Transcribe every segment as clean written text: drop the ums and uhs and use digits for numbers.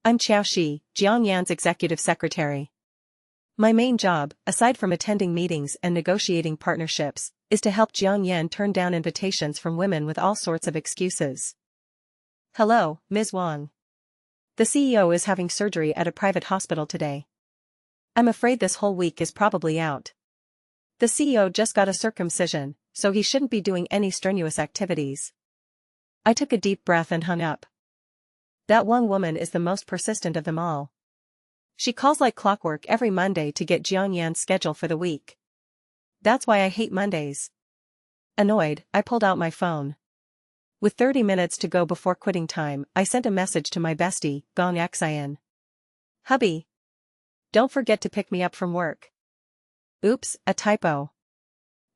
I'm Xiao Shi, Jiang Yan's executive secretary. My main job, aside from attending meetings and negotiating partnerships, is to help Jiang Yan turn down invitations from women with all sorts of excuses. Hello, Ms. Wang. The CEO is having surgery at a private hospital today. I'm afraid this whole week is probably out. The CEO just got a circumcision, so he shouldn't be doing any strenuous activities. I took a deep breath and hung up. That one woman is the most persistent of them all. She calls like clockwork every Monday to get Jiang Yan's schedule for the week. That's why I hate Mondays. Annoyed, I pulled out my phone. With 30 minutes to go before quitting time, I sent a message to my bestie, Gong Xian. Hubby. Don't forget to pick me up from work. Oops, a typo.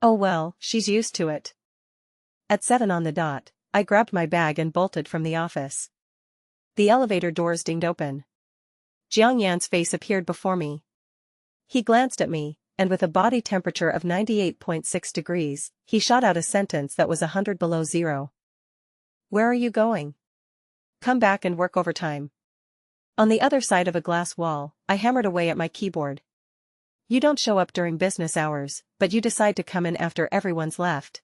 Oh well, she's used to it. At 7 on the dot, I grabbed my bag and bolted from the office. The elevator doors dinged open. Jiang Yan's face appeared before me. He glanced at me, and with a body temperature of 98.6 degrees, he shot out a sentence that was 100 below zero. Where are you going? Come back and work overtime. On the other side of a glass wall, I hammered away at my keyboard. You don't show up during business hours, but you decide to come in after everyone's left.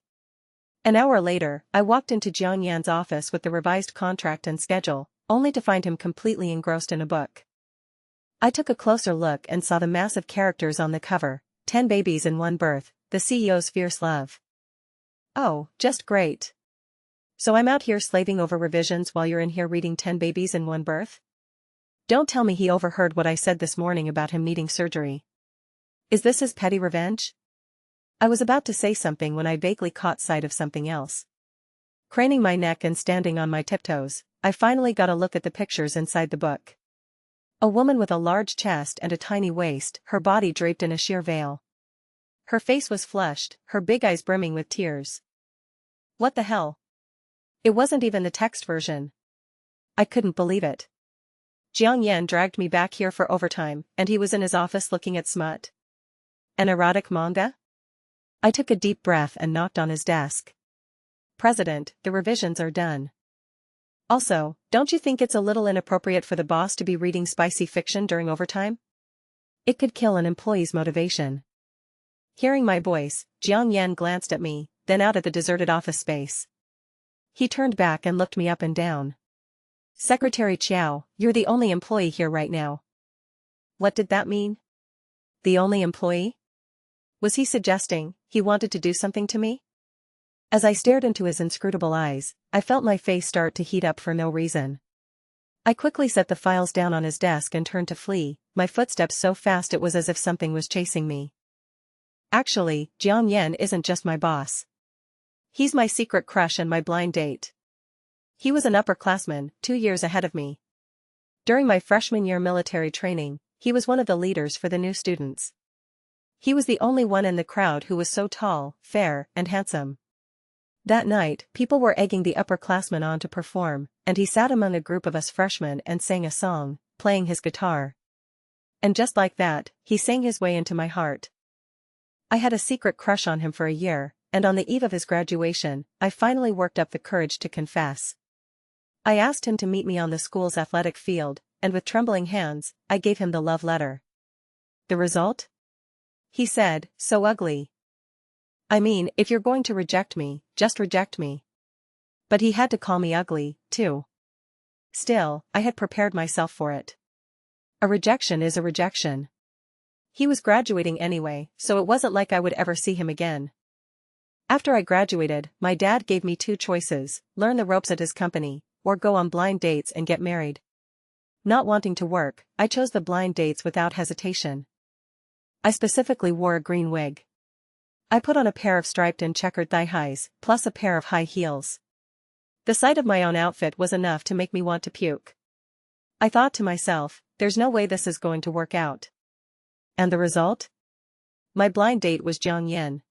An hour later, I walked into Jiang Yan's office with the revised contract and schedule, only to find him completely engrossed in a book. I took a closer look and saw the massive characters on the cover, 10 babies in one birth, the CEO's fierce love. Oh, just great. So I'm out here slaving over revisions while you're in here reading 10 babies in one birth? Don't tell me he overheard what I said this morning about him needing surgery. Is this his petty revenge? I was about to say something when I vaguely caught sight of something else. Craning my neck and standing on my tiptoes, I finally got a look at the pictures inside the book. A woman with a large chest and a tiny waist, her body draped in a sheer veil. Her face was flushed, her big eyes brimming with tears. What the hell? It wasn't even the text version. I couldn't believe it. Jiang Yan dragged me back here for overtime, and he was in his office looking at smut. An erotic manga? I took a deep breath and knocked on his desk. President, the revisions are done. Also, don't you think it's a little inappropriate for the boss to be reading spicy fiction during overtime? It could kill an employee's motivation. Hearing my voice, Jiang Yan glanced at me, then out at the deserted office space. He turned back and looked me up and down. Secretary Chiao, you're the only employee here right now. What did that mean? The only employee? Was he suggesting he wanted to do something to me? As I stared into his inscrutable eyes, I felt my face start to heat up for no reason. I quickly set the files down on his desk and turned to flee, my footsteps so fast it was as if something was chasing me. Actually, Jiang Yan isn't just my boss. He's my secret crush and my blind date. He was an upperclassman, 2 years ahead of me. During my freshman year military training, he was one of the leaders for the new students. He was the only one in the crowd who was so tall, fair, and handsome. That night, people were egging the upperclassmen on to perform, and he sat among a group of us freshmen and sang a song, playing his guitar. And just like that, he sang his way into my heart. I had a secret crush on him for a year, and on the eve of his graduation, I finally worked up the courage to confess. I asked him to meet me on the school's athletic field, and with trembling hands, I gave him the love letter. The result? He said, so ugly. I mean, if you're going to reject me, just reject me. But he had to call me ugly, too. Still, I had prepared myself for it. A rejection is a rejection. He was graduating anyway, so it wasn't like I would ever see him again. After I graduated, my dad gave me 2 choices, learn the ropes at his company, or go on blind dates and get married. Not wanting to work, I chose the blind dates without hesitation. I specifically wore a green wig. I put on a pair of striped and checkered thigh-highs, plus a pair of high heels. The sight of my own outfit was enough to make me want to puke. I thought to myself, there's no way this is going to work out. And the result? My blind date was Jiang Yan.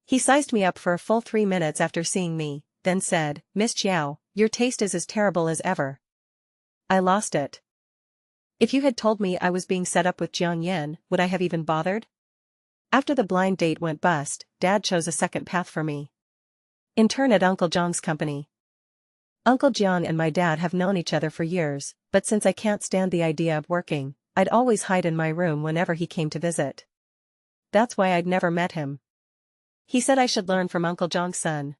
He sized me up for a full 3 minutes after seeing me, then said, Miss Chiao, your taste is as terrible as ever. I lost it. If you had told me I was being set up with Jiang Yan, would I have even bothered? After the blind date went bust, Dad chose a second path for me. Intern at Uncle Zhang's company. Uncle Jiang and my dad have known each other for years, but since I can't stand the idea of working, I'd always hide in my room whenever he came to visit. That's why I'd never met him. He said I should learn from Uncle Jiang's son.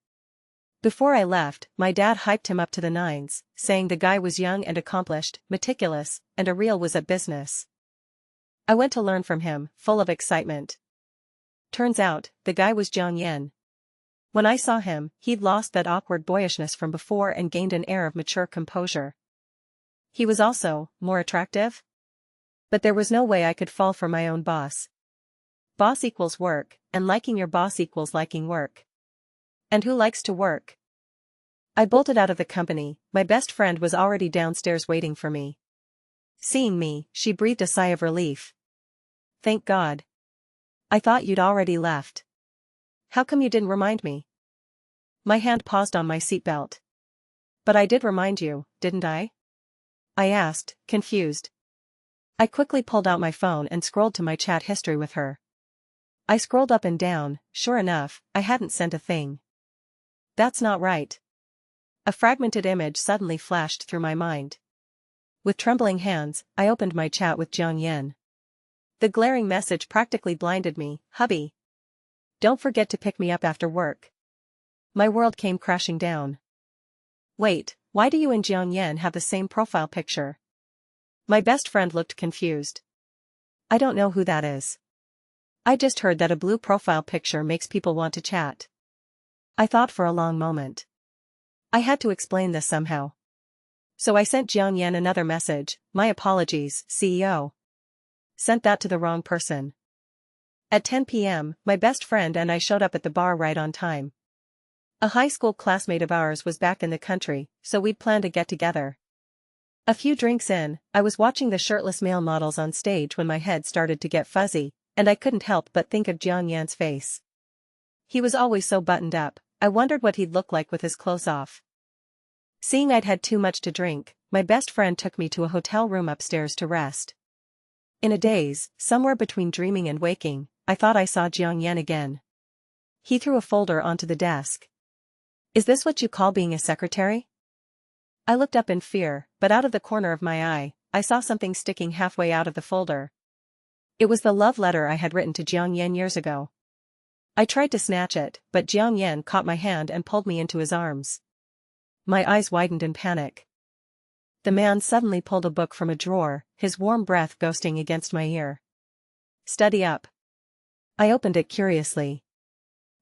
Before I left, my dad hyped him up to the nines, saying the guy was young and accomplished, meticulous, and a real whiz at business. I went to learn from him, full of excitement. Turns out, the guy was Jiang Yan. When I saw him, he'd lost that awkward boyishness from before and gained an air of mature composure. He was also more attractive. But there was no way I could fall for my own boss. Boss equals work, and liking your boss equals liking work. And who likes to work? I bolted out of the company. My best friend was already downstairs waiting for me. Seeing me, she breathed a sigh of relief. Thank God. I thought you'd already left. How come you didn't remind me? My hand paused on my seatbelt. But I did remind you, didn't I? I asked, confused. I quickly pulled out my phone and scrolled to my chat history with her. I scrolled up and down. Sure enough, I hadn't sent a thing. That's not right. A fragmented image suddenly flashed through my mind. With trembling hands, I opened my chat with Jiang Yan. The glaring message practically blinded me. Hubby. Don't forget to pick me up after work. My world came crashing down. Wait, why do you and Jiang Yan have the same profile picture? My best friend looked confused. I don't know who that is. I just heard that a blue profile picture makes people want to chat. I thought for a long moment. I had to explain this somehow. So I sent Jiang Yan another message. My apologies, CEO. Sent that to the wrong person. At 10 p.m., my best friend and I showed up at the bar right on time. A high school classmate of ours was back in the country, so we'd planned to get together. A few drinks in, I was watching the shirtless male models on stage when my head started to get fuzzy, and I couldn't help but think of Jiang Yan's face. He was always so buttoned up. I wondered what he'd look like with his clothes off. Seeing I'd had too much to drink, my best friend took me to a hotel room upstairs to rest. In a daze, somewhere between dreaming and waking, I thought I saw Jiang Yan again. He threw a folder onto the desk. Is this what you call being a secretary? I looked up in fear, but out of the corner of my eye, I saw something sticking halfway out of the folder. It was the love letter I had written to Jiang Yan years ago. I tried to snatch it, but Jiang Yan caught my hand and pulled me into his arms. My eyes widened in panic. The man suddenly pulled a book from a drawer, his warm breath ghosting against my ear. Study up. I opened it curiously.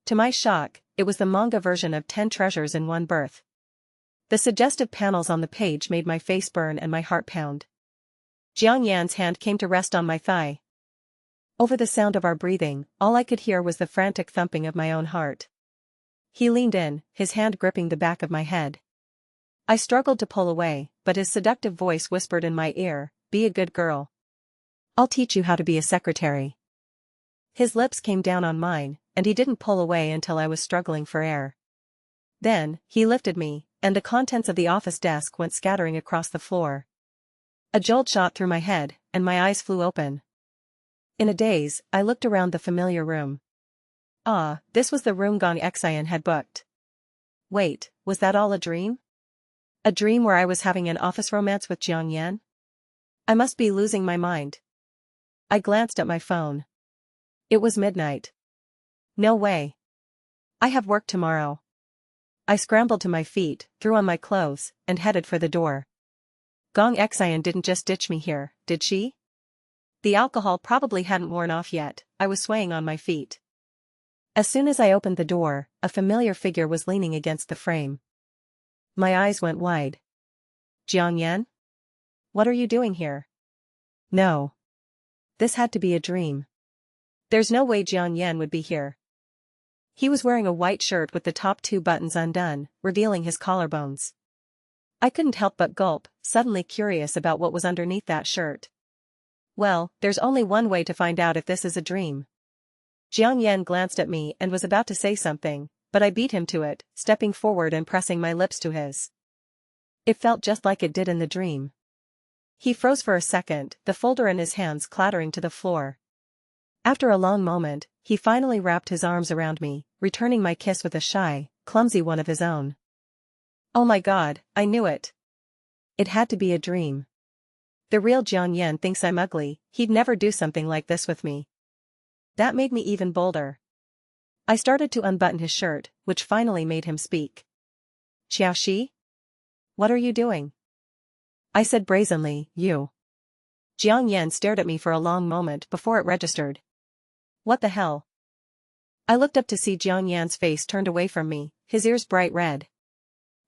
To my shock, it was the manga version of 10 Treasures in One Birth. The suggestive panels on the page made my face burn and my heart pound. Jiang Yan's hand came to rest on my thigh. Over the sound of our breathing, all I could hear was the frantic thumping of my own heart. He leaned in, his hand gripping the back of my head. I struggled to pull away, but his seductive voice whispered in my ear, "Be a good girl. I'll teach you how to be a secretary." His lips came down on mine, and he didn't pull away until I was struggling for air. Then, he lifted me, and the contents of the office desk went scattering across the floor. A jolt shot through my head, and my eyes flew open. In a daze, I looked around the familiar room. Ah, this was the room Gong Xian had booked. Wait, was that all a dream? A dream where I was having an office romance with Jiang Yan? I must be losing my mind. I glanced at my phone. It was midnight. No way. I have work tomorrow. I scrambled to my feet, threw on my clothes, and headed for the door. Gong Xian didn't just ditch me here, did she? The alcohol probably hadn't worn off yet. I was swaying on my feet. As soon as I opened the door, a familiar figure was leaning against the frame. My eyes went wide. Jiang Yan? What are you doing here? No. This had to be a dream. There's no way Jiang Yan would be here. He was wearing a white shirt with the top 2 buttons undone, revealing his collarbones. I couldn't help but gulp, suddenly curious about what was underneath that shirt. Well, there's only one way to find out if this is a dream. Jiang Yan glanced at me and was about to say something, but I beat him to it, stepping forward and pressing my lips to his. It felt just like it did in the dream. He froze for a second, the folder in his hands clattering to the floor. After a long moment, he finally wrapped his arms around me, returning my kiss with a shy, clumsy one of his own. Oh my god, I knew it. It had to be a dream. The real Jiang Yan thinks I'm ugly, he'd never do something like this with me. That made me even bolder. I started to unbutton his shirt, which finally made him speak. Xiaoxi? What are you doing? I said brazenly, you. Jiang Yan stared at me for a long moment before it registered. What the hell? I looked up to see Jiang Yan's face turned away from me, his ears bright red.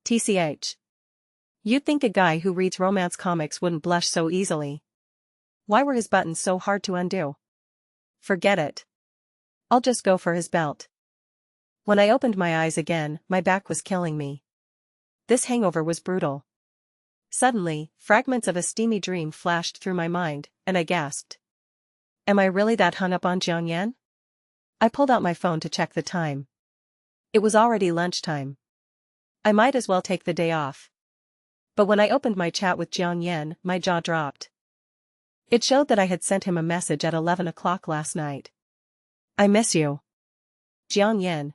TCH. You'd think a guy who reads romance comics wouldn't blush so easily. Why were his buttons so hard to undo? Forget it. I'll just go for his belt. When I opened my eyes again, my back was killing me. This hangover was brutal. Suddenly, fragments of a steamy dream flashed through my mind, and I gasped. Am I really that hung up on Jiang Yan? I pulled out my phone to check the time. It was already lunchtime. I might as well take the day off. But when I opened my chat with Jiang Yan, my jaw dropped. It showed that I had sent him a message at 11 o'clock last night. I miss you. Jiang Yan, ?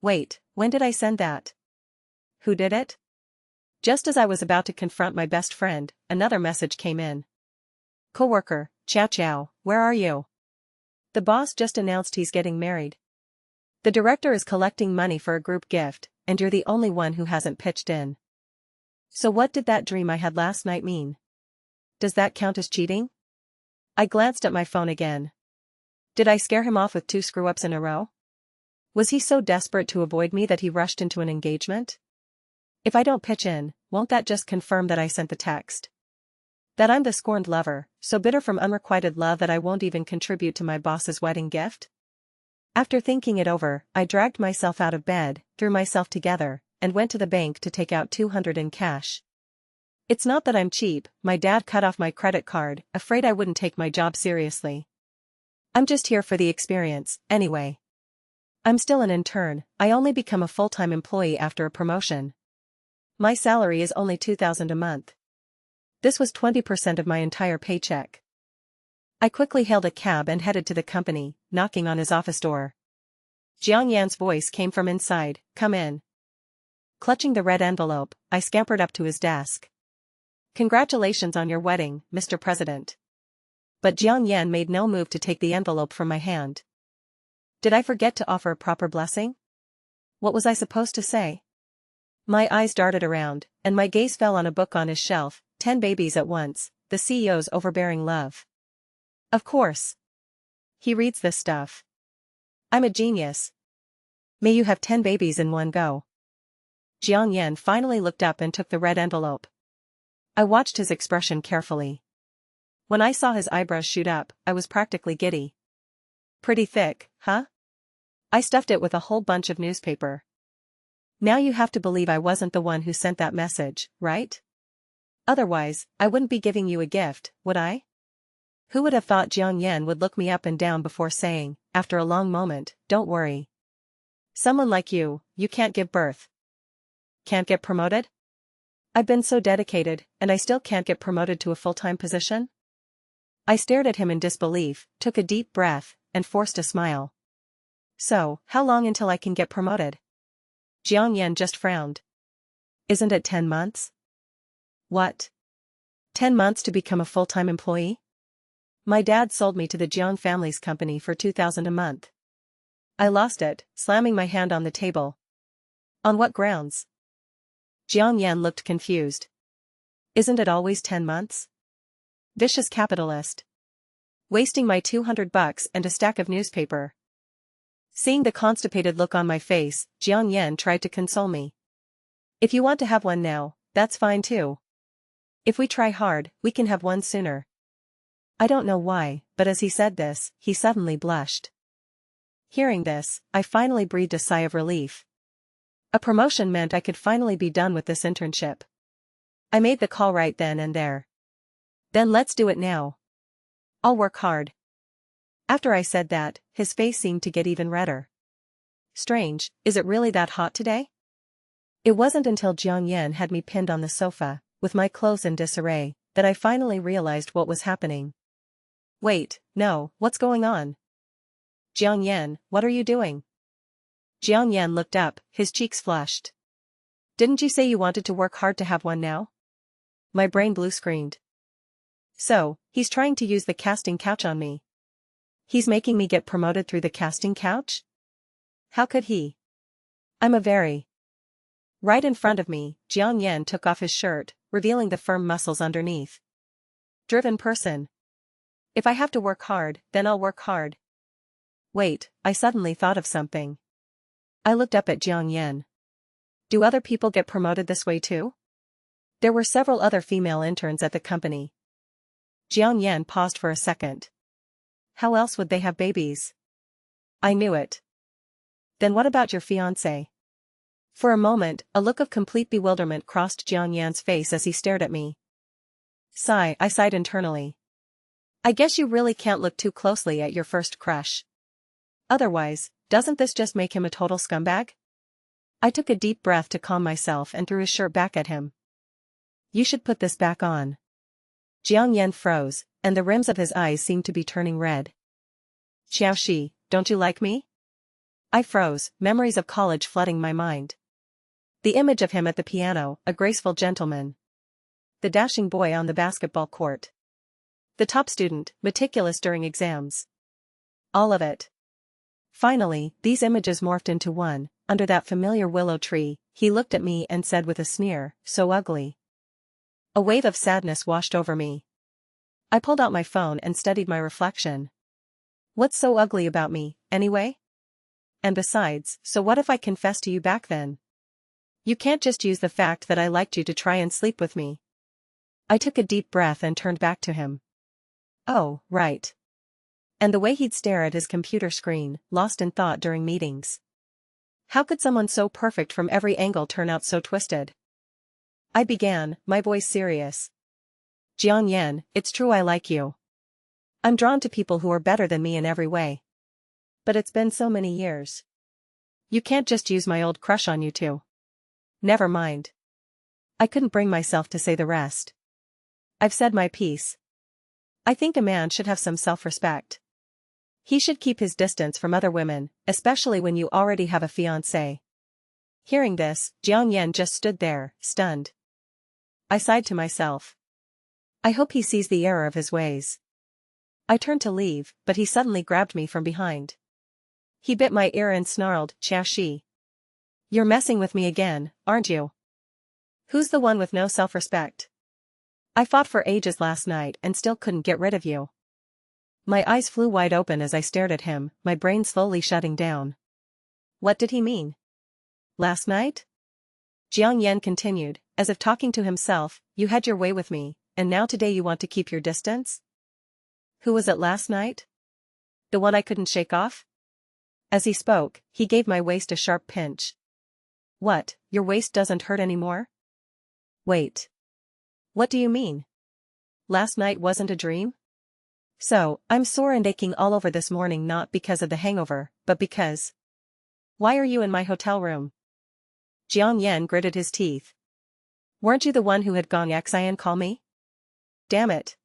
Wait, when did I send that? Who did it? Just as I was about to confront my best friend, another message came in. Coworker, Chow Chow, where are you? The boss just announced he's getting married. The director is collecting money for a group gift, and you're the only one who hasn't pitched in. So what did that dream I had last night mean? Does that count as cheating? I glanced at my phone again. Did I scare him off with 2 screw-ups in a row? Was he so desperate to avoid me that he rushed into an engagement? If I don't pitch in, won't that just confirm that I sent the text? That I'm the scorned lover, so bitter from unrequited love that I won't even contribute to my boss's wedding gift? After thinking it over, I dragged myself out of bed, threw myself together, and went to the bank to take out 200 in cash. It's not that I'm cheap, my dad cut off my credit card, afraid I wouldn't take my job seriously. I'm just here for the experience, anyway. I'm still an intern, I only become a full-time employee after a promotion. My salary is only $2,000 a month. This was 20% of my entire paycheck. I quickly hailed a cab and headed to the company, knocking on his office door. Jiang Yan's voice came from inside, come in. Clutching the red envelope, I scampered up to his desk. Congratulations on your wedding, Mr. President. But Jiang Yan made no move to take the envelope from my hand. Did I forget to offer a proper blessing? What was I supposed to say? My eyes darted around, and my gaze fell on a book on his shelf, 10 Babies at Once, the CEO's Overbearing Love. Of course. He reads this stuff. I'm a genius. May you have 10 babies in one go. Jiang Yan finally looked up and took the red envelope. I watched his expression carefully. When I saw his eyebrows shoot up, I was practically giddy. Pretty thick, huh? I stuffed it with a whole bunch of newspaper. Now you have to believe I wasn't the one who sent that message, right? Otherwise, I wouldn't be giving you a gift, would I? Who would have thought Jiang Yan would look me up and down before saying, after a long moment, don't worry. Someone like you can't give birth. Can't get promoted? I've been so dedicated, and I still can't get promoted to a full-time position? I stared at him in disbelief, took a deep breath, and forced a smile. So, how long until I can get promoted? Jiang Yan just frowned. Isn't it 10 months? What? 10 months to become a full-time employee? My dad sold me to the Jiang family's company for $2,000 a month. I lost it, slamming my hand on the table. On what grounds? Jiang Yan looked confused. Isn't it always 10 months? Vicious capitalist. Wasting my $200 and a stack of newspaper. Seeing the constipated look on my face, Jiang Yan tried to console me. If you want to have one now, that's fine too. If we try hard, we can have one sooner. I don't know why, but as he said this, he suddenly blushed. Hearing this, I finally breathed a sigh of relief. A promotion meant I could finally be done with this internship. I made the call right then and there. Then let's do it now. I'll work hard. After I said that, his face seemed to get even redder. Strange, is it really that hot today? It wasn't until Jiang Yan had me pinned on the sofa, with my clothes in disarray, that I finally realized what was happening. Wait, no, what's going on? Jiang Yan, what are you doing? Jiang Yan looked up, his cheeks flushed. Didn't you say you wanted to work hard to have one now? My brain blue screened. So, he's trying to use the casting couch on me. He's making me get promoted through the casting couch? How could he? I'm a very... Right in front of me, Jiang Yan took off his shirt, revealing the firm muscles underneath. Driven person. If I have to work hard, then I'll work hard. Wait, I suddenly thought of something. I looked up at Jiang Yan. Do other people get promoted this way too? There were several other female interns at the company. Jiang Yan paused for a second. How else would they have babies? I knew it. Then what about your fiancé? For a moment, a look of complete bewilderment crossed Jiang Yan's face as he stared at me. Sigh, I sighed internally. I guess you really can't look too closely at your first crush. Otherwise, doesn't this just make him a total scumbag? I took a deep breath to calm myself and threw his shirt back at him. You should put this back on. Jiang Yan froze, and the rims of his eyes seemed to be turning red. Xiaoxi, don't you like me? I froze, memories of college flooding my mind. The image of him at the piano, a graceful gentleman. The dashing boy on the basketball court. The top student, meticulous during exams. All of it. Finally, these images morphed into one. Under that familiar willow tree, he looked at me and said with a sneer, so ugly. A wave of sadness washed over me. I pulled out my phone and studied my reflection. What's so ugly about me, anyway? And besides, so what if I confess to you back then? You can't just use the fact that I liked you to try and sleep with me. I took a deep breath and turned back to him. Oh, right. And the way he'd stare at his computer screen, lost in thought during meetings. How could someone so perfect from every angle turn out so twisted? I began, my voice serious. Jiang Yan, it's true I like you. I'm drawn to people who are better than me in every way. But it's been so many years. You can't just use my old crush on you too. Never mind. I couldn't bring myself to say the rest. I've said my piece. I think a man should have some self-respect. He should keep his distance from other women, especially when you already have a fiancé. Hearing this, Jiang Yan just stood there, stunned. I sighed to myself. I hope he sees the error of his ways. I turned to leave, but he suddenly grabbed me from behind. He bit my ear and snarled, Xiaoxi. You're messing with me again, aren't you? Who's the one with no self-respect? I fought for ages last night and still couldn't get rid of you. My eyes flew wide open as I stared at him, my brain slowly shutting down. What did he mean? Last night? Jiang Yan continued, as if talking to himself, you had your way with me, and now today you want to keep your distance? Who was it last night? The one I couldn't shake off? As he spoke, he gave my waist a sharp pinch. What, your waist doesn't hurt anymore? Wait. What do you mean? Last night wasn't a dream? So, I'm sore and aching all over this morning not because of the hangover, but because... Why are you in my hotel room? Jiang Yan gritted his teeth. Weren't you the one who had Gong Xian call me? Damn it.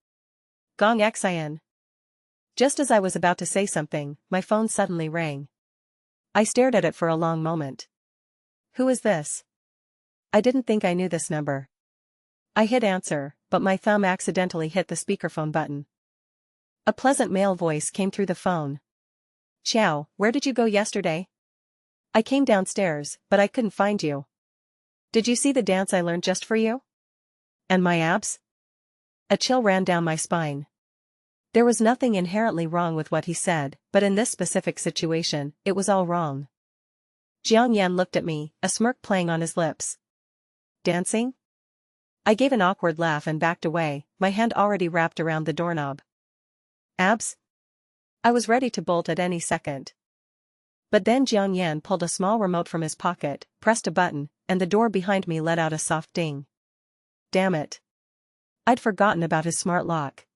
Gong Xian. Just as I was about to say something, my phone suddenly rang. I stared at it for a long moment. Who is this? I didn't think I knew this number. I hit answer, but my thumb accidentally hit the speakerphone button. A pleasant male voice came through the phone. Ciao, where did you go yesterday? I came downstairs, but I couldn't find you. Did you see the dance I learned just for you? And my abs? A chill ran down my spine. There was nothing inherently wrong with what he said, but in this specific situation, it was all wrong. Jiang Yan looked at me, a smirk playing on his lips. Dancing? I gave an awkward laugh and backed away, my hand already wrapped around the doorknob. Abs? I was ready to bolt at any second. But then Jiang Yan pulled a small remote from his pocket, pressed a button, and the door behind me let out a soft ding. Damn it. I'd forgotten about his smart lock.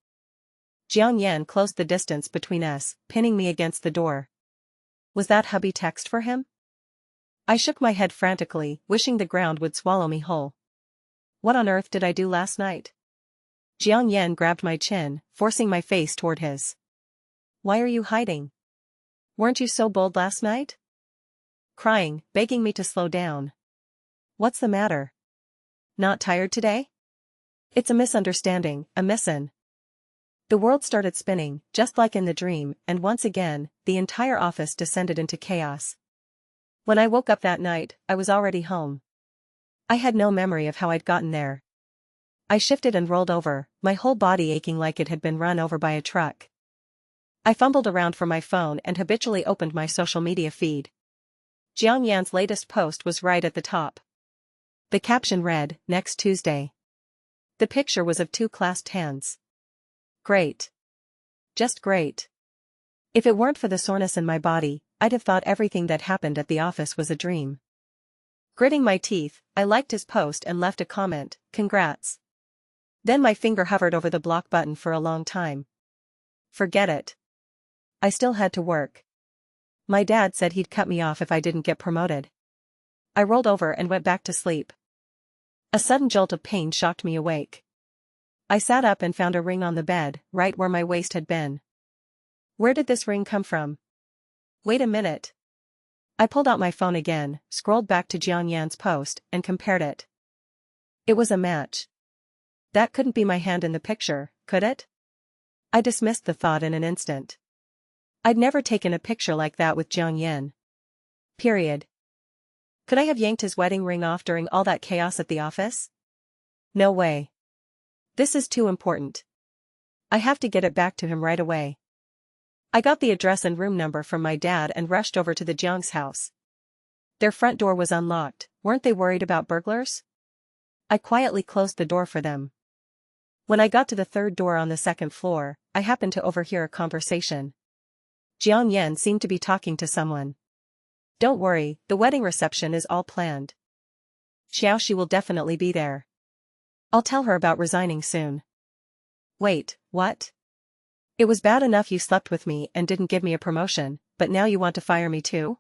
Jiang Yan closed the distance between us, pinning me against the door. Was that hubby text for him? I shook my head frantically, wishing the ground would swallow me whole. What on earth did I do last night? Jiang Yan grabbed my chin, forcing my face toward his. Why are you hiding? Weren't you so bold last night? Crying, begging me to slow down. What's the matter? Not tired today? It's a misunderstanding, a missin'. The world started spinning, just like in the dream, and once again, the entire office descended into chaos. When I woke up that night, I was already home. I had no memory of how I'd gotten there. I shifted and rolled over, my whole body aching like it had been run over by a truck. I fumbled around for my phone and habitually opened my social media feed. Jiang Yan's latest post was right at the top. The caption read, "Next Tuesday." The picture was of two clasped hands. Great. Just great. If it weren't for the soreness in my body, I'd have thought everything that happened at the office was a dream. Gritting my teeth, I liked his post and left a comment, "Congrats." Then my finger hovered over the block button for a long time. Forget it. I still had to work. My dad said he'd cut me off if I didn't get promoted. I rolled over and went back to sleep. A sudden jolt of pain shocked me awake. I sat up and found a ring on the bed, right where my waist had been. Where did this ring come from? Wait a minute. I pulled out my phone again, scrolled back to Jiang Yan's post, and compared it. It was a match. That couldn't be my hand in the picture, could it? I dismissed the thought in an instant. I'd never taken a picture like that with Jiang Yan. Period. Could I have yanked his wedding ring off during all that chaos at the office? No way. This is too important. I have to get it back to him right away. I got the address and room number from my dad and rushed over to the Jiang's house. Their front door was unlocked, weren't they worried about burglars? I quietly closed the door for them. When I got to the third door on the second floor, I happened to overhear a conversation. Jiang Yan seemed to be talking to someone. Don't worry, the wedding reception is all planned. Xiaoxi will definitely be there. I'll tell her about resigning soon. Wait, what? It was bad enough you slept with me and didn't give me a promotion, but now you want to fire me too?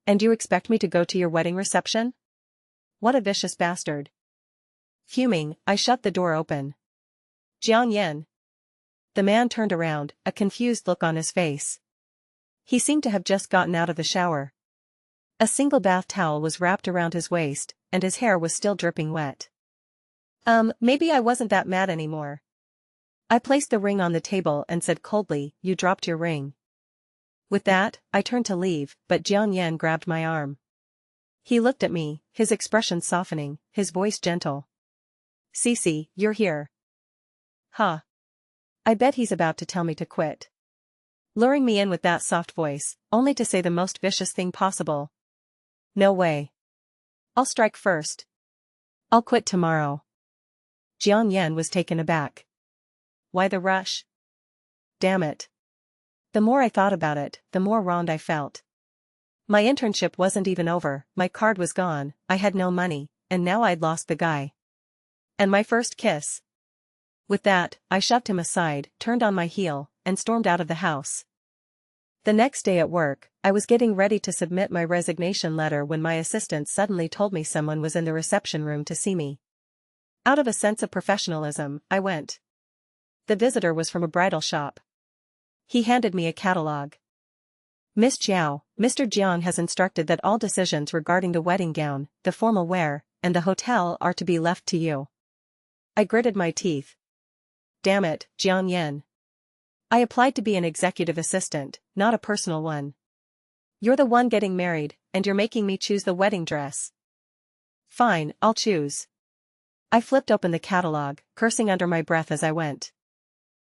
And you expect me to go to your wedding reception? What a vicious bastard. Fuming, I shut the door open. Jiang Yan. The man turned around, a confused look on his face. He seemed to have just gotten out of the shower. A single bath towel was wrapped around his waist, and his hair was still dripping wet. Maybe I wasn't that mad anymore. I placed the ring on the table and said coldly, "You dropped your ring." With that, I turned to leave, but Jiang Yan grabbed my arm. He looked at me, his expression softening, his voice gentle. "Cece, you're here." Huh. I bet he's about to tell me to quit. Luring me in with that soft voice, only to say the most vicious thing possible. No way. I'll strike first. I'll quit tomorrow. Jiang Yan was taken aback. Why the rush? Damn it. The more I thought about it, the more wronged I felt. My internship wasn't even over, my card was gone, I had no money, and now I'd lost the guy. And my first kiss. With that, I shoved him aside, turned on my heel, and stormed out of the house. The next day at work, I was getting ready to submit my resignation letter when my assistant suddenly told me someone was in the reception room to see me. Out of a sense of professionalism, I went. The visitor was from a bridal shop. He handed me a catalog. "Miss Jiao, Mr. Jiang has instructed that all decisions regarding the wedding gown, the formal wear, and the hotel are to be left to you." I gritted my teeth. Damn it, Jiang Yan. I applied to be an executive assistant, not a personal one. You're the one getting married, and you're making me choose the wedding dress. Fine, I'll choose. I flipped open the catalog, cursing under my breath as I went.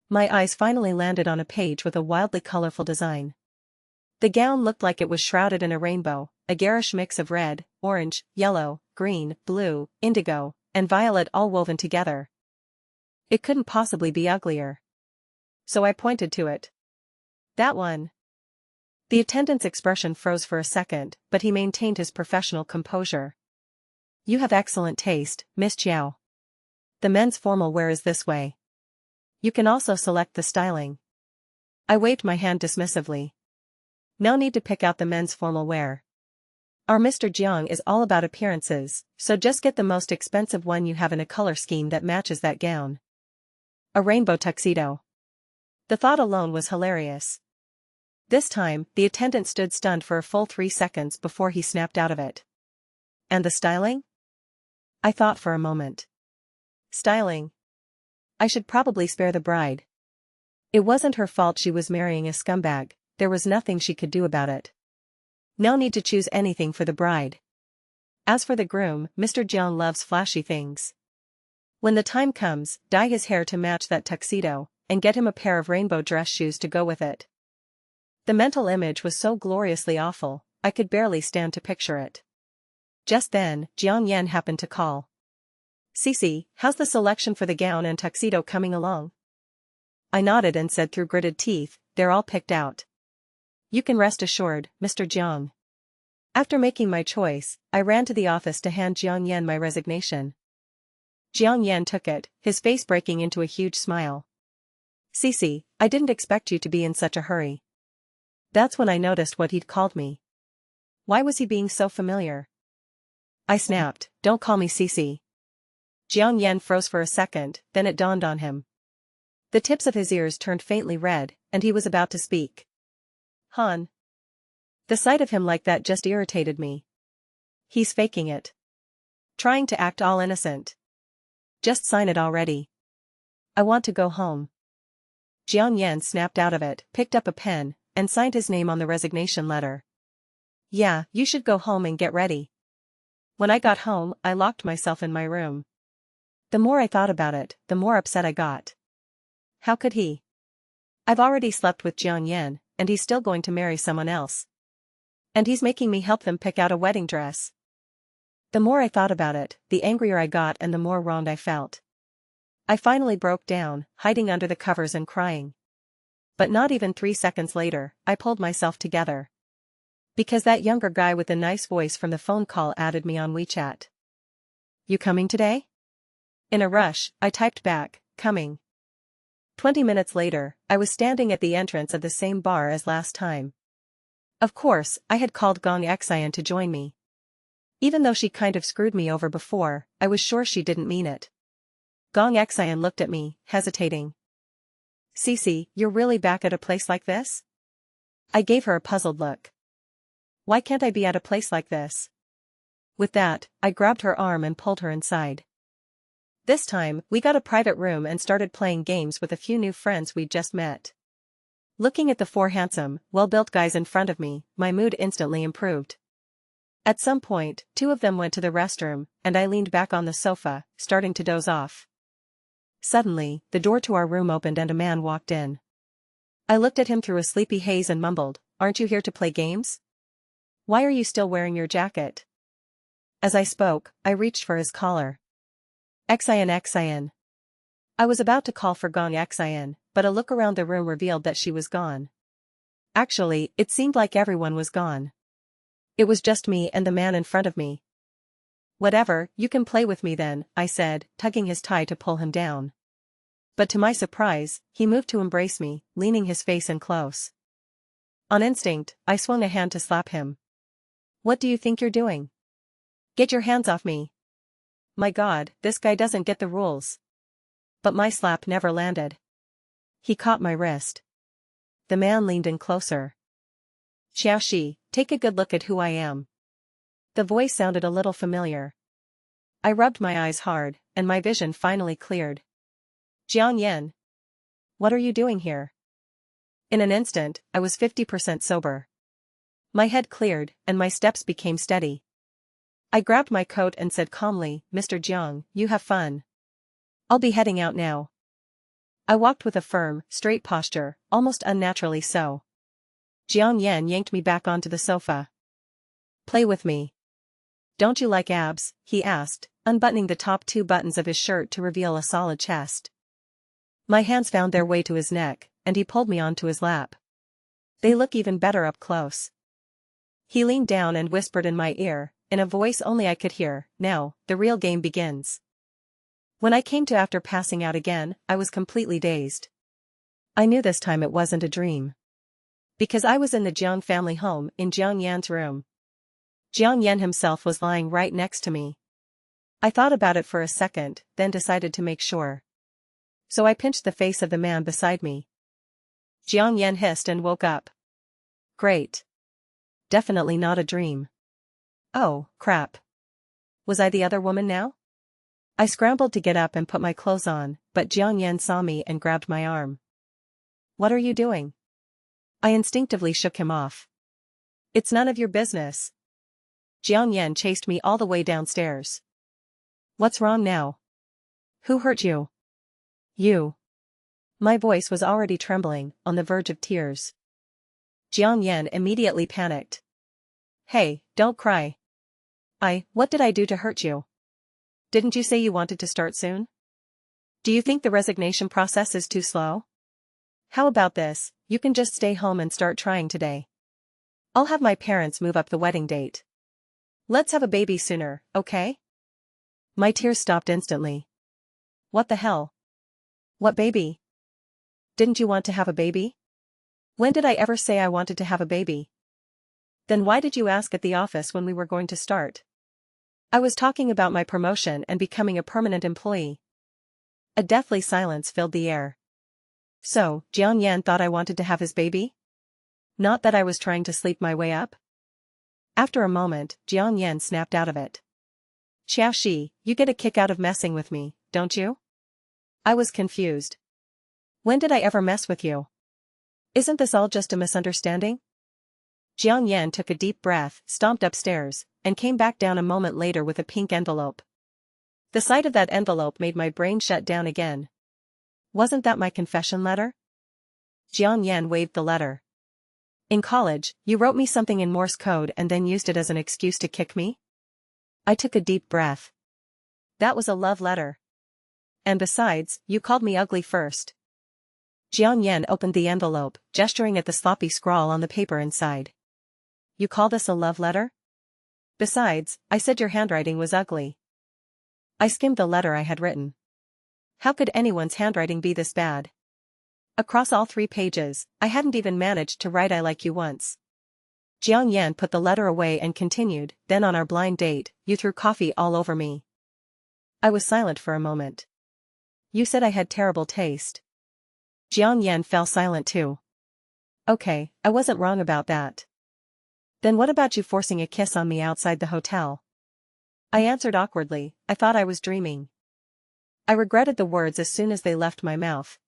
My eyes finally landed on a page with a wildly colorful design. The gown looked like it was shrouded in a rainbow, a garish mix of red, orange, yellow, green, blue, indigo, and violet all woven together. It couldn't possibly be uglier. So I pointed to it. That one. The attendant's expression froze for a second, but he maintained his professional composure. You have excellent taste, Miss Jiao. The men's formal wear is this way. You can also select the styling. I waved my hand dismissively. No need to pick out the men's formal wear. Our Mr. Jiang is all about appearances, so just get the most expensive one you have in a color scheme that matches that gown. A rainbow tuxedo. The thought alone was hilarious. This time, the attendant stood stunned for a full 3 seconds before he snapped out of it. And the styling? I thought for a moment. Styling. I should probably spare the bride. It wasn't her fault she was marrying a scumbag, there was nothing she could do about it. No need to choose anything for the bride. As for the groom, Mr. Jiang loves flashy things. When the time comes, dye his hair to match that tuxedo, and get him a pair of rainbow dress shoes to go with it. The mental image was so gloriously awful, I could barely stand to picture it. Just then, Jiang Yan happened to call. "Cece, how's the selection for the gown and tuxedo coming along?" I nodded and said through gritted teeth, "They're all picked out. You can rest assured, Mr. Jiang." After making my choice, I ran to the office to hand Jiang Yan my resignation. Jiang Yan took it, his face breaking into a huge smile. "Cece, I didn't expect you to be in such a hurry." That's when I noticed what he'd called me. Why was he being so familiar? I snapped, "Don't call me Cece." Jiang Yan froze for a second, then it dawned on him. The tips of his ears turned faintly red, and he was about to speak. Han. The sight of him like that just irritated me. He's faking it. Trying to act all innocent. Just sign it already. I want to go home. Jiang Yan snapped out of it, picked up a pen, and signed his name on the resignation letter. Yeah, you should go home and get ready. When I got home, I locked myself in my room. The more I thought about it, the more upset I got. How could he? I've already slept with Jiang Yan, and he's still going to marry someone else. And he's making me help them pick out a wedding dress. The more I thought about it, the angrier I got and the more wronged I felt. I finally broke down, hiding under the covers and crying. But not even 3 seconds later, I pulled myself together. Because that younger guy with the nice voice from the phone call added me on WeChat. "You coming today?" In a rush, I typed back, "Coming." 20 minutes later, I was standing at the entrance of the same bar as last time. Of course, I had called Gong Xian to join me. Even though she kind of screwed me over before, I was sure she didn't mean it. Gong Xian looked at me, hesitating. "Cece, you're really back at a place like this?" I gave her a puzzled look. Why can't I be at a place like this? With that, I grabbed her arm and pulled her inside. This time, we got a private room and started playing games with a few new friends we'd just met. Looking at the 4 handsome, well-built guys in front of me, my mood instantly improved. At some point, 2 of them went to the restroom, and I leaned back on the sofa, starting to doze off. Suddenly, the door to our room opened and a man walked in. I looked at him through a sleepy haze and mumbled, "Aren't you here to play games? Why are you still wearing your jacket?" As I spoke, I reached for his collar. Xian. I was about to call for Gong Xian, but a look around the room revealed that she was gone. Actually, it seemed like everyone was gone. It was just me and the man in front of me. "Whatever, you can play with me then," I said, tugging his tie to pull him down. But to my surprise, he moved to embrace me, leaning his face in close. On instinct, I swung a hand to slap him. "What do you think you're doing? Get your hands off me." My God, this guy doesn't get the rules. But my slap never landed. He caught my wrist. The man leaned in closer. "Xiaoxi, take a good look at who I am." The voice sounded a little familiar. I rubbed my eyes hard, and my vision finally cleared. "Jiang Yan. What are you doing here?" In an instant, I was 50% sober. My head cleared, and my steps became steady. I grabbed my coat and said calmly, "Mr. Jiang, you have fun. I'll be heading out now." I walked with a firm, straight posture, almost unnaturally so. Jiang Yan yanked me back onto the sofa. "Play with me. Don't you like abs?" he asked, unbuttoning the top 2 buttons of his shirt to reveal a solid chest. My hands found their way to his neck, and he pulled me onto his lap. "They look even better up close." He leaned down and whispered in my ear, in a voice only I could hear, "Now, the real game begins." When I came to after passing out again, I was completely dazed. I knew this time it wasn't a dream. Because I was in the Jiang family home, in Jiang Yan's room. Jiang Yan himself was lying right next to me. I thought about it for a second, then decided to make sure. So I pinched the face of the man beside me. Jiang Yan hissed and woke up. Great. Definitely not a dream. Oh, crap. Was I the other woman now? I scrambled to get up and put my clothes on, but Jiang Yan saw me and grabbed my arm. What are you doing? I instinctively shook him off. It's none of your business. Jiang Yan chased me all the way downstairs. What's wrong now? Who hurt you? You. My voice was already trembling, on the verge of tears. Jiang Yan immediately panicked. Hey, don't cry. What did I do to hurt you? Didn't you say you wanted to start soon? Do you think the resignation process is too slow? How about this, you can just stay home and start trying today. I'll have my parents move up the wedding date. Let's have a baby sooner, okay? My tears stopped instantly. What the hell? What baby? Didn't you want to have a baby? When did I ever say I wanted to have a baby? Then why did you ask at the office when we were going to start? I was talking about my promotion and becoming a permanent employee. A deathly silence filled the air. So, Jiang Yan thought I wanted to have his baby? Not that I was trying to sleep my way up? After a moment, Jiang Yan snapped out of it. Xiaoxi, you get a kick out of messing with me, don't you? I was confused. When did I ever mess with you? Isn't this all just a misunderstanding? Jiang Yan took a deep breath, stomped upstairs, and came back down a moment later with a pink envelope. The sight of that envelope made my brain shut down again. Wasn't that my confession letter? Jiang Yan waved the letter. In college, you wrote me something in Morse code and then used it as an excuse to kick me? I took a deep breath. That was a love letter. And besides, you called me ugly first. Jiang Yan opened the envelope, gesturing at the sloppy scrawl on the paper inside. You call this a love letter? Besides, I said your handwriting was ugly. I skimmed the letter I had written. How could anyone's handwriting be this bad? Across all 3 pages, I hadn't even managed to write "I like you" once. Jiang Yan put the letter away and continued, then on our blind date, you threw coffee all over me. I was silent for a moment. You said I had terrible taste. Jiang Yan fell silent too. Okay, I wasn't wrong about that. Then what about you forcing a kiss on me outside the hotel? I answered awkwardly, I thought I was dreaming. I regretted the words as soon as they left my mouth.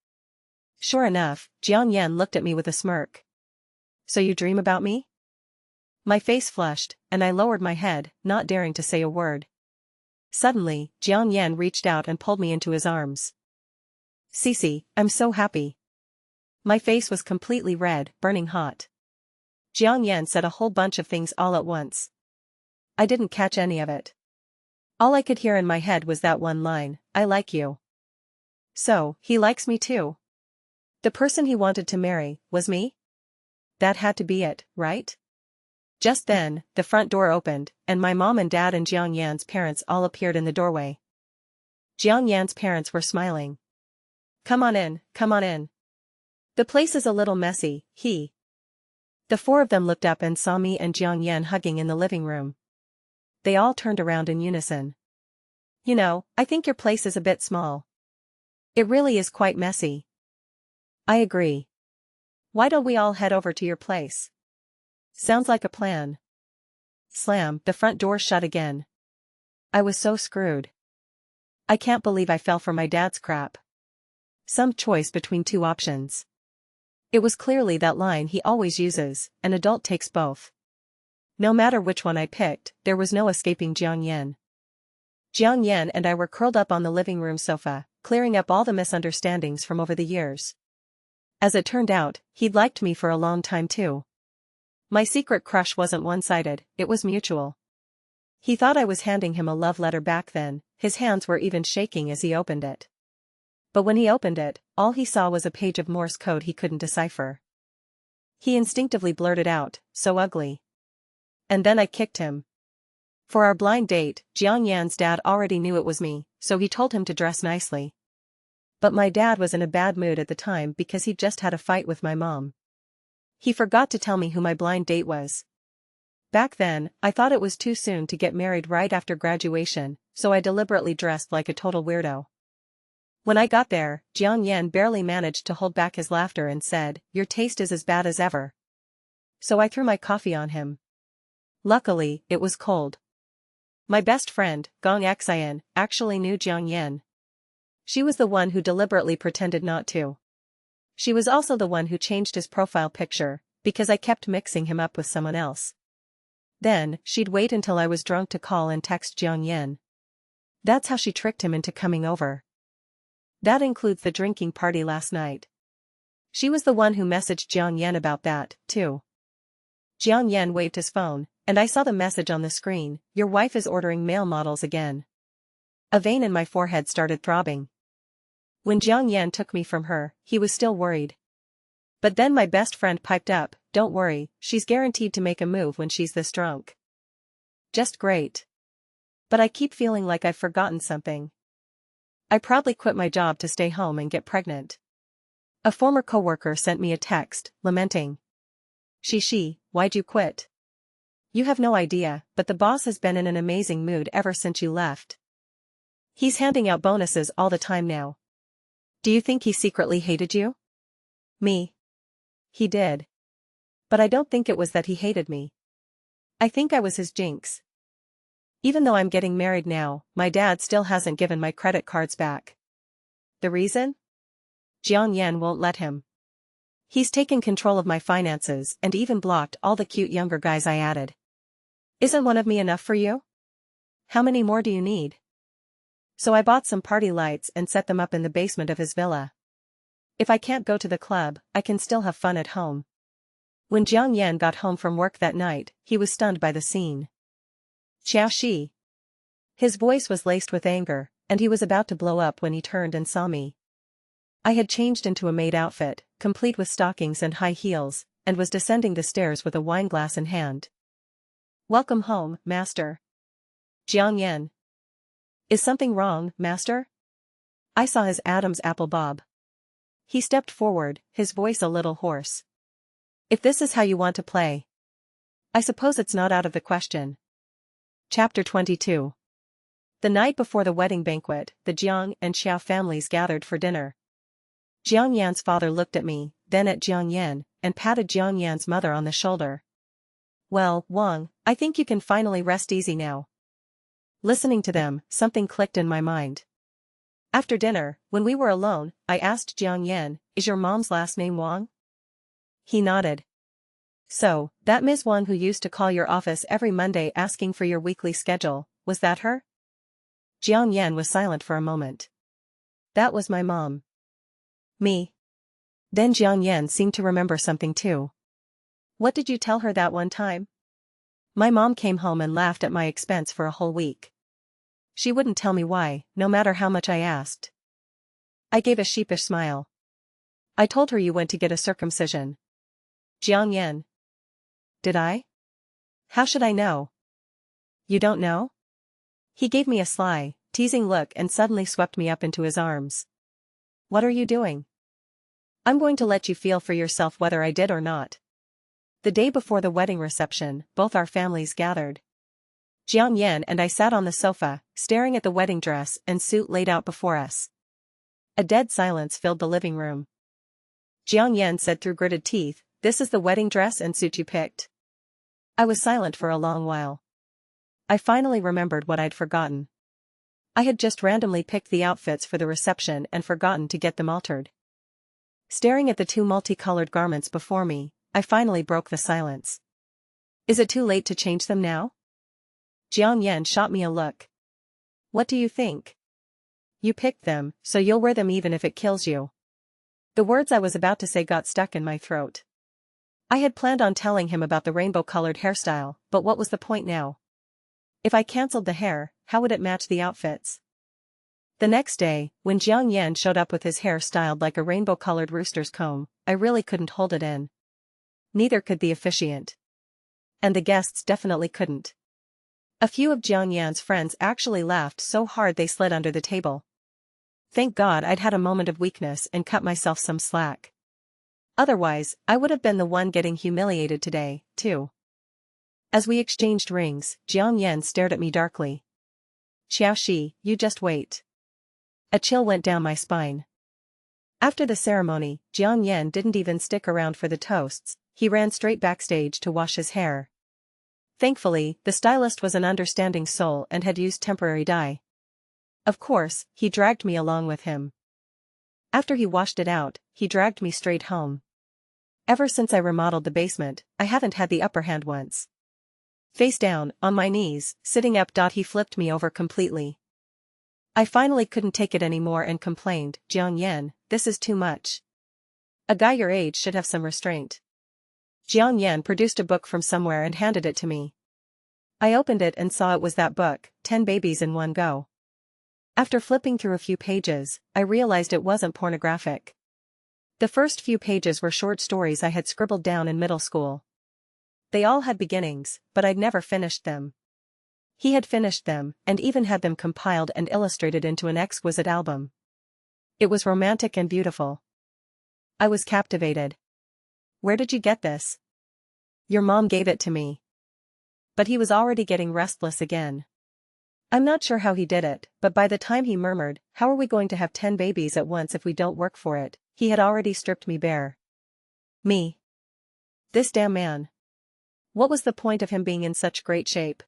Sure enough, Jiang Yan looked at me with a smirk. So you dream about me? My face flushed, and I lowered my head, not daring to say a word. Suddenly, Jiang Yan reached out and pulled me into his arms. Cece, I'm so happy. My face was completely red, burning hot. Jiang Yan said a whole bunch of things all at once. I didn't catch any of it. All I could hear in my head was that one line, I like you. So, he likes me too. The person he wanted to marry, was me? That had to be it, right? Just then, the front door opened, and my mom and dad and Jiang Yan's parents all appeared in the doorway. Jiang Yan's parents were smiling. Come on in, come on in. The place is a little messy, The 4 of them looked up and saw me and Jiang Yan hugging in the living room. They all turned around in unison. You know, I think your place is a bit small. It really is quite messy. I agree. Why don't we all head over to your place? Sounds like a plan. Slam, the front door shut again. I was so screwed. I can't believe I fell for my dad's crap. Some choice between 2 options. It was clearly that line he always uses, an adult takes both. No matter which one I picked, there was no escaping Jiang Yan. Jiang Yan and I were curled up on the living room sofa, clearing up all the misunderstandings from over the years. As it turned out, he'd liked me for a long time too. My secret crush wasn't one-sided, it was mutual. He thought I was handing him a love letter back then, his hands were even shaking as he opened it. But when he opened it, all he saw was a page of Morse code he couldn't decipher. He instinctively blurted out, so ugly. And then I kicked him. For our blind date, Jiang Yan's dad already knew it was me, so he told him to dress nicely. But my dad was in a bad mood at the time because he'd just had a fight with my mom. He forgot to tell me who my blind date was. Back then, I thought it was too soon to get married right after graduation, so I deliberately dressed like a total weirdo. When I got there, Jiang Yan barely managed to hold back his laughter and said, "Your taste is as bad as ever." So I threw my coffee on him. Luckily, it was cold. My best friend, Gong Xian, actually knew Jiang Yan. She was the one who deliberately pretended not to. She was also the one who changed his profile picture, because I kept mixing him up with someone else. Then, she'd wait until I was drunk to call and text Jiang Yan. That's how she tricked him into coming over. That includes the drinking party last night. She was the one who messaged Jiang Yan about that, too. Jiang Yan waved his phone, and I saw the message on the screen, "Your wife is ordering male models again." A vein in my forehead started throbbing. When Jiang Yan took me from her, he was still worried. But then my best friend piped up, "Don't worry, she's guaranteed to make a move when she's this drunk." Just great. But I keep feeling like I've forgotten something. I proudly quit my job to stay home and get pregnant. A former coworker sent me a text, lamenting. Why'd you quit? You have no idea, but the boss has been in an amazing mood ever since you left. He's handing out bonuses all the time now. Do you think he secretly hated you? Me? He did. But I don't think it was that he hated me. I think I was his jinx. Even though I'm getting married now, my dad still hasn't given my credit cards back. The reason? Jiang Yan won't let him. He's taken control of my finances and even blocked all the cute younger guys I added. Isn't one of me enough for you? How many more do you need? So I bought some party lights and set them up in the basement of his villa. If I can't go to the club, I can still have fun at home. When Jiang Yan got home from work that night, he was stunned by the scene. Xiao Shi. His voice was laced with anger, and he was about to blow up when he turned and saw me. I had changed into a maid outfit, complete with stockings and high heels, and was descending the stairs with a wineglass in hand. Welcome home, master. Jiang Yan. Is something wrong, master? I saw his Adam's apple bob. He stepped forward, his voice a little hoarse. If this is how you want to play, I suppose it's not out of the question. Chapter 22. The night before the wedding banquet, the Jiang and Xiao families gathered for dinner. Jiang Yan's father looked at me, then at Jiang Yan, and patted Jiang Yan's mother on the shoulder. Well, Wang, I think you can finally rest easy now. Listening to them, something clicked in my mind. After dinner, when we were alone, I asked Jiang Yan, "Is your mom's last name Wang?" He nodded. So, that Ms. Wang who used to call your office every Monday asking for your weekly schedule, was that her? Jiang Yan was silent for a moment. That was my mom. Me. Then Jiang Yan seemed to remember something too. What did you tell her that one time? My mom came home and laughed at my expense for a whole week. She wouldn't tell me why, no matter how much I asked. I gave a sheepish smile. I told her you went to get a circumcision. Jiang Yan. Did I? How should I know? You don't know? He gave me a sly, teasing look and suddenly swept me up into his arms. What are you doing? I'm going to let you feel for yourself whether I did or not. The day before the wedding reception, both our families gathered. Jiang Yan and I sat on the sofa, staring at the wedding dress and suit laid out before us. A dead silence filled the living room. Jiang Yan said through gritted teeth, "This is the wedding dress and suit you picked?" I was silent for a long while. I finally remembered what I'd forgotten. I had just randomly picked the outfits for the reception and forgotten to get them altered. Staring at the two multicolored garments before me, I finally broke the silence. Is it too late to change them now? Jiang Yan shot me a look. What do you think? You picked them, so you'll wear them even if it kills you. The words I was about to say got stuck in my throat. I had planned on telling him about the rainbow-colored hairstyle, but what was the point now? If I cancelled the hair, how would it match the outfits? The next day, when Jiang Yan showed up with his hair styled like a rainbow-colored rooster's comb, I really couldn't hold it in. Neither could the officiant. And the guests definitely couldn't. A few of Jiang Yan's friends actually laughed so hard they slid under the table. Thank God I'd had a moment of weakness and cut myself some slack. Otherwise, I would have been the one getting humiliated today, too. As we exchanged rings, Jiang Yan stared at me darkly. Xiao Shi, you just wait. A chill went down my spine. After the ceremony, Jiang Yan didn't even stick around for the toasts, he ran straight backstage to wash his hair. Thankfully, the stylist was an understanding soul and had used temporary dye. Of course, he dragged me along with him. After he washed it out, he dragged me straight home. Ever since I remodeled the basement, I haven't had the upper hand once. Face down, on my knees, sitting up. He flipped me over completely. I finally couldn't take it anymore and complained, "Jiang Yan, this is too much. A guy your age should have some restraint." Jiang Yan produced a book from somewhere and handed it to me. I opened it and saw it was that book, 10 Babies in One Go. After flipping through a few pages, I realized it wasn't pornographic. The first few pages were short stories I had scribbled down in middle school. They all had beginnings, but I'd never finished them. He had finished them, and even had them compiled and illustrated into an exquisite album. It was romantic and beautiful. I was captivated. "Where did you get this?" "Your mom gave it to me." But he was already getting restless again. I'm not sure how he did it, but by the time he murmured, "How are we going to have 10 babies at once if we don't work for it?" he had already stripped me bare. Me. This damn man. What was the point of him being in such great shape?